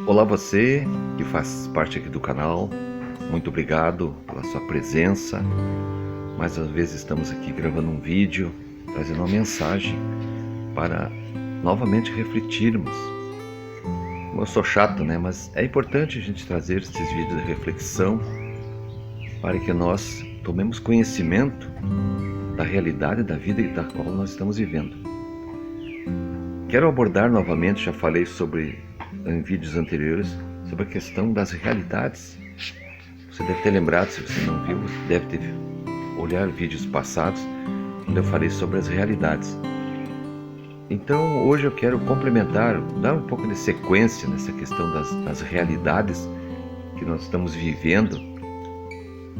Olá você que faz parte aqui do canal, muito obrigado pela sua presença. Mais uma vez estamos aqui gravando um vídeo, trazendo uma mensagem para novamente refletirmos. Eu sou chato, né? Mas é importante a gente trazer esses vídeos de reflexão para que nós tomemos conhecimento da realidade da vida da qual nós estamos vivendo. Quero abordar novamente, já falei em vídeos anteriores, sobre a questão das realidades. Você deve ter lembrado, se você não viu, deve ter olhado vídeos passados, onde eu falei sobre as realidades. Então hoje eu quero complementar, dar um pouco de sequência nessa questão das realidades que nós estamos vivendo.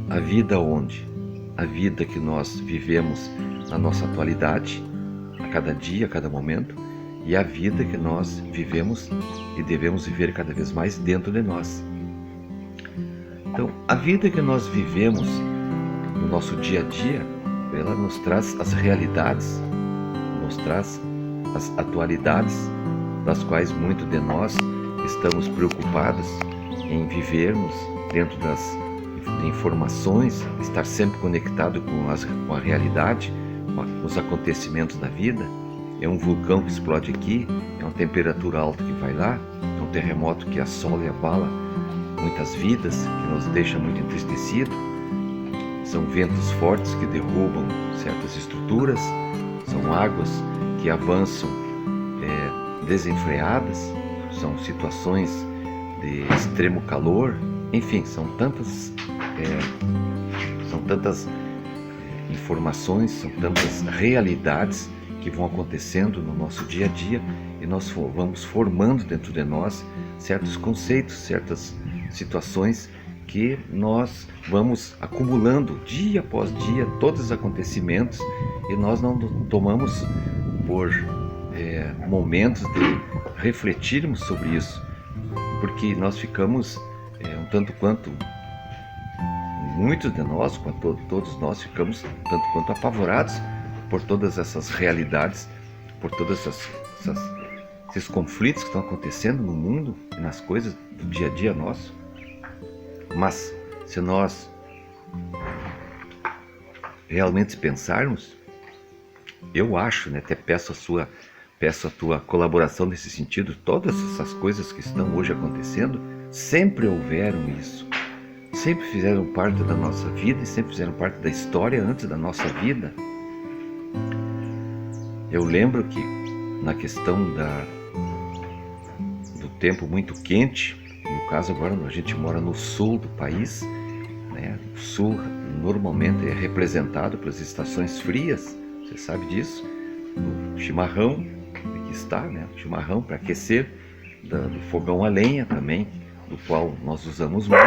A vida onde? A vida que nós vivemos na nossa atualidade, a cada dia, a cada momento, e a vida que nós vivemos e devemos viver cada vez mais dentro de nós. Então, a vida que nós vivemos no nosso dia a dia, ela nos traz as realidades, nos traz as atualidades, das quais muitos de nós estamos preocupados em vivermos dentro das informações, estar sempre conectado com a realidade, com os acontecimentos da vida. É um vulcão que explode aqui, é uma temperatura alta que vai lá, é um terremoto que assola e abala muitas vidas, que nos deixa muito entristecidos. São ventos fortes que derrubam certas estruturas, são águas que avançam desenfreadas, são situações de extremo calor, enfim, são tantas informações, são tantas realidades que vão acontecendo no nosso dia a dia, e nós vamos formando dentro de nós certos conceitos, certas situações que nós vamos acumulando dia após dia, todos os acontecimentos, e nós não tomamos por momentos de refletirmos sobre isso, porque nós ficamos um tanto quanto, muitos de nós, todos nós ficamos um tanto quanto apavorados por todas essas realidades, por todos esses conflitos que estão acontecendo no mundo e nas coisas do dia a dia nosso. Mas se nós realmente pensarmos, eu acho, né, até peço a tua colaboração nesse sentido, todas essas coisas que estão hoje acontecendo, sempre houveram isso, sempre fizeram parte da nossa vida e sempre fizeram parte da história antes da nossa vida. Eu lembro que na questão do tempo muito quente, no caso agora a gente mora no sul do país, né? O sul normalmente é representado pelas estações frias, você sabe disso, o chimarrão, aqui está, né? O chimarrão para aquecer, do fogão a lenha também, do qual nós usamos muito,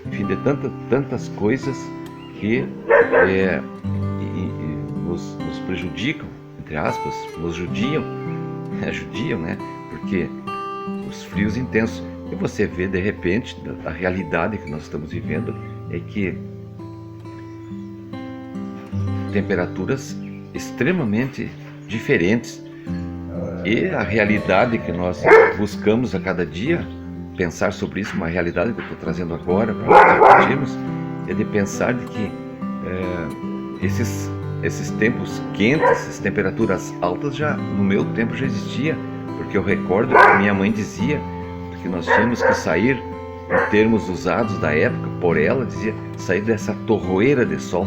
enfim, de tantas coisas que nos prejudicam, entre aspas, nos judiam, né? Porque os frios intensos, e você vê de repente, a realidade que nós estamos vivendo é que temperaturas extremamente diferentes, e a realidade que nós buscamos a cada dia, pensar sobre isso, uma realidade que eu estou trazendo agora para nós refletirmos, é de pensar de que esses tempos quentes, essas temperaturas altas, já no meu tempo já existia, porque eu recordo que minha mãe dizia que nós tínhamos que sair, em termos usados da época, por ela, dizia, sair dessa torroeira de sol,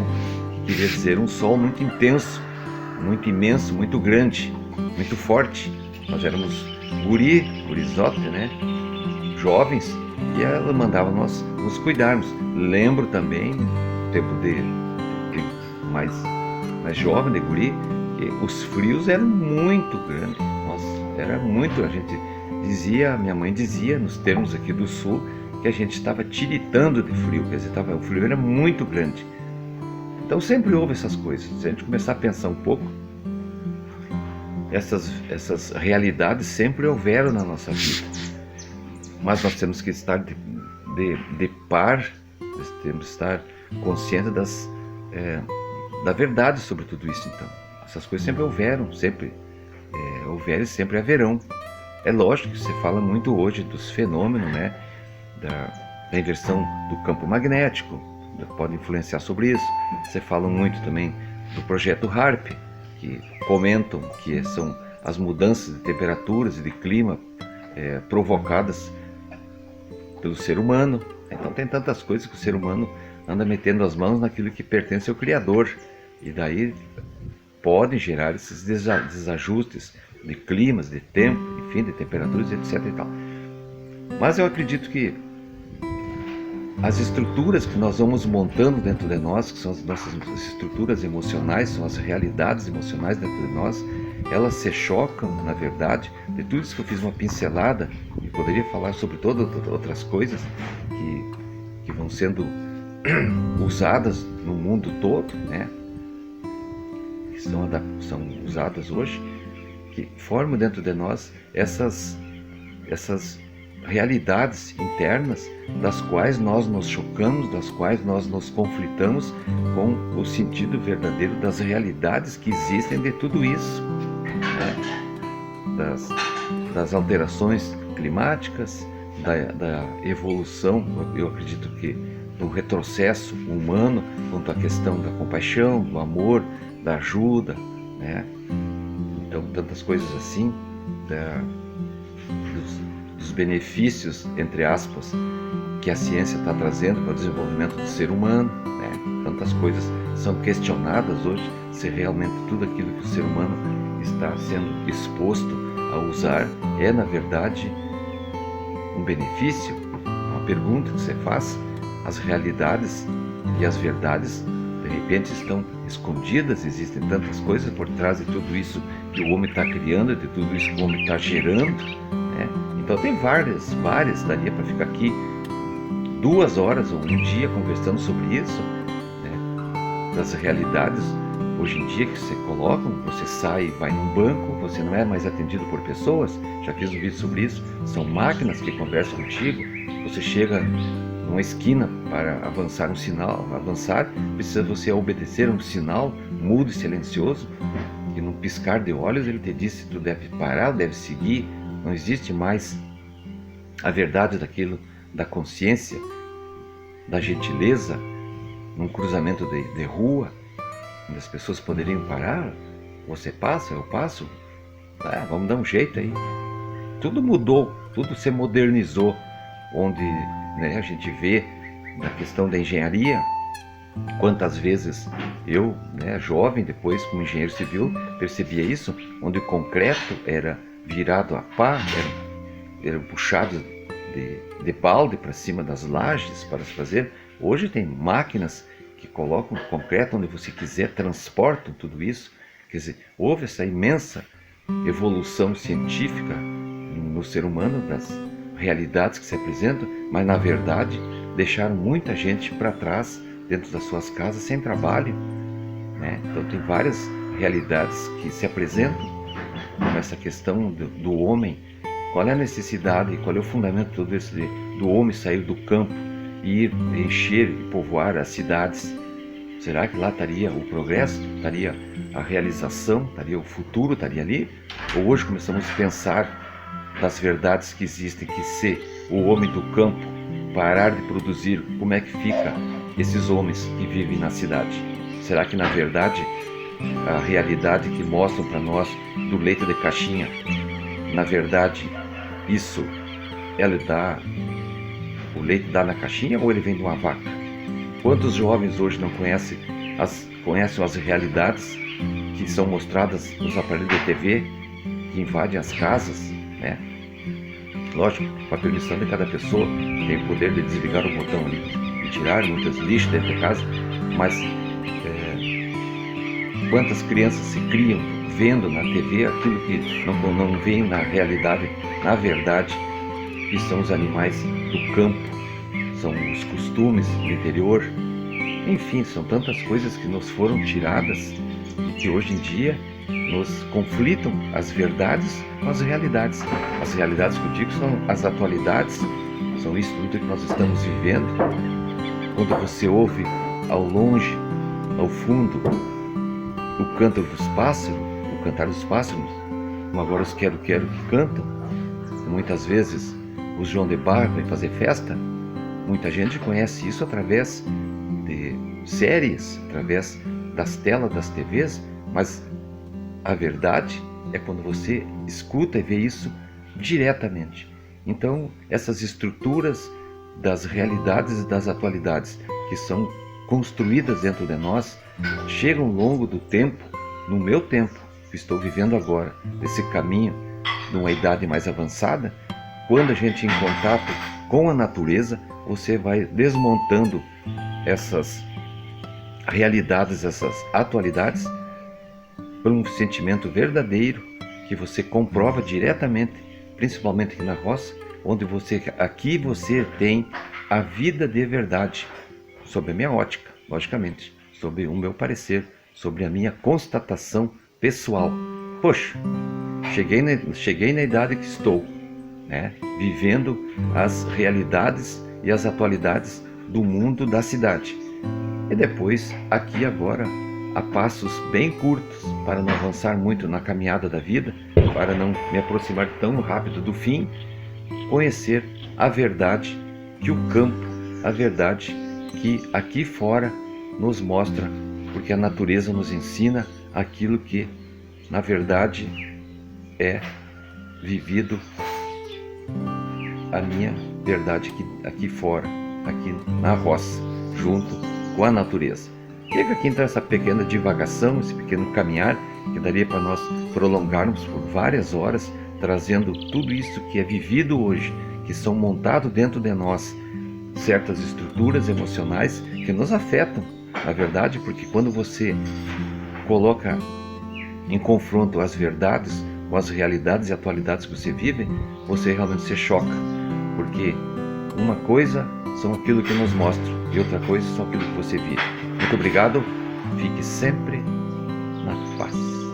que queria dizer um sol muito intenso, muito imenso, muito grande, muito forte. Nós éramos gurizote, né? Jovens, e ela mandava nós nos cuidarmos. Lembro também, no tempo de mais jovem, de guri, que os frios eram muito grandes. A gente dizia, minha mãe dizia, nos termos aqui do sul, que a gente estava tiritando de frio, quer dizer, o frio era muito grande. Então sempre houve essas coisas. Se a gente começar a pensar um pouco, essas realidades sempre houveram na nossa vida. Mas nós temos que estar de par, temos que estar conscientes da verdade sobre tudo isso. Então, essas coisas sempre houveram, sempre houveram e sempre haverão. É lógico que se fala muito hoje dos fenômenos, né, da inversão do campo magnético, pode influenciar sobre isso. Você fala muito também do projeto HAARP, que comentam que são as mudanças de temperaturas e de clima provocadas pelo ser humano. Então tem tantas coisas que o ser humano anda metendo as mãos naquilo que pertence ao Criador, e daí podem gerar esses desajustes de climas, de tempo, enfim, de temperaturas, etc. e tal. Mas eu acredito que as estruturas que nós vamos montando dentro de nós, que são as nossas estruturas emocionais, são as realidades emocionais dentro de nós, elas se chocam, na verdade, de tudo isso que eu fiz uma pincelada, e poderia falar sobre todas outras coisas que vão sendo usadas no mundo todo, né? Que são usadas hoje, que formam dentro de nós essas realidades internas, das quais nós nos chocamos, das quais nós nos conflitamos com o sentido verdadeiro das realidades que existem de tudo isso, né? Das alterações climáticas, da evolução, eu acredito que do retrocesso humano quanto à questão da compaixão, do amor, da ajuda, né? Então, tantas coisas assim, dos benefícios, entre aspas, que a ciência está trazendo para o desenvolvimento do ser humano, né? Tantas coisas são questionadas hoje, se realmente tudo aquilo que o ser humano está sendo exposto a usar é, na verdade, um benefício. Uma pergunta que você faz: as realidades e as verdades de repente estão escondidas, existem tantas coisas por trás de tudo isso que o homem está criando, de tudo isso que o homem está gerando, né? Então tem várias, daria para ficar aqui 2 horas ou um dia conversando sobre isso, né? Das realidades hoje em dia que se colocam. Você sai e vai num banco, você não é mais atendido por pessoas, já fiz um vídeo sobre isso, são máquinas que conversam contigo. Você chega numa esquina para avançar um sinal, precisa você obedecer um sinal mudo e silencioso, e num piscar de olhos ele te diz se tu deve parar, deve seguir. Não existe mais a verdade daquilo, da consciência, da gentileza, num cruzamento de rua, onde as pessoas poderiam parar. Você passa, eu passo, vamos dar um jeito aí. Tudo mudou, tudo se modernizou, onde, né, a gente vê na questão da engenharia, quantas vezes eu, né, jovem, depois como engenheiro civil, percebia isso, onde o concreto era virado a pá, era puxado de balde para cima das lajes para se fazer. Hoje tem máquinas que colocam concreto onde você quiser, transportam tudo isso. Quer dizer, houve essa imensa evolução científica no ser humano, das realidades que se apresentam, mas na verdade deixaram muita gente para trás dentro das suas casas sem trabalho, né? Então tem várias realidades que se apresentam como essa questão do homem. Qual é a necessidade, qual é o fundamento de tudo isso do homem sair do campo e ir encher e povoar as cidades? Será que lá estaria o progresso, estaria a realização, estaria o futuro, estaria ali? Ou hoje começamos a pensar das verdades que existem, que se o homem do campo parar de produzir, como é que fica esses homens que vivem na cidade? Será que na verdade a realidade que mostram para nós do leite de caixinha, na verdade isso o leite dá na caixinha ou ele vem de uma vaca? Quantos jovens hoje não conhecem as realidades que são mostradas nos aparelhos de TV, que invadem as casas, né? Lógico, com a permissão de cada pessoa, tem o poder de desligar o botão ali e tirar muitas lixos dentro de casa, mas quantas crianças se criam vendo na TV aquilo que não veem na realidade, na verdade, que são os animais do campo, são os costumes do interior. Enfim, são tantas coisas que nos foram tiradas e que hoje em dia nos conflitam as verdades com as realidades. As realidades que eu digo são as atualidades, são isso tudo que nós estamos vivendo. Quando você ouve ao longe, ao fundo, o canto dos pássaros, o cantar dos pássaros, como agora os quero-quero que cantam, muitas vezes o João de Bar vai fazer festa. Muita gente conhece isso através de séries, através das telas das TVs, mas a verdade é quando você escuta e vê isso diretamente. Então, essas estruturas das realidades e das atualidades que são construídas dentro de nós chegam ao longo do tempo, no meu tempo, que estou vivendo agora, desse caminho, numa idade mais avançada. Quando a gente em contato com a natureza, você vai desmontando essas realidades, essas atualidades, por um sentimento verdadeiro que você comprova diretamente, principalmente aqui na roça, onde aqui você tem a vida de verdade, sob a minha ótica, logicamente, sob o meu parecer, sobre a minha constatação pessoal. Poxa, cheguei na idade que estou, né, vivendo as realidades e as atualidades do mundo da cidade. E depois, aqui agora, a passos bem curtos, para não avançar muito na caminhada da vida, para não me aproximar tão rápido do fim, conhecer a verdade que o campo, a verdade que aqui fora nos mostra, porque a natureza nos ensina aquilo que, na verdade, é vivido, a minha verdade aqui fora, aqui na roça, junto com a natureza. Chega aqui então essa pequena divagação, esse pequeno caminhar, que daria para nós prolongarmos por várias horas, trazendo tudo isso que é vivido hoje, que são montados dentro de nós, certas estruturas emocionais que nos afetam, na verdade, porque quando você coloca em confronto as verdades com as realidades e atualidades que você vive, você realmente se choca, porque uma coisa são aquilo que nos mostram e outra coisa são aquilo que você vive. Muito obrigado, fique sempre na paz.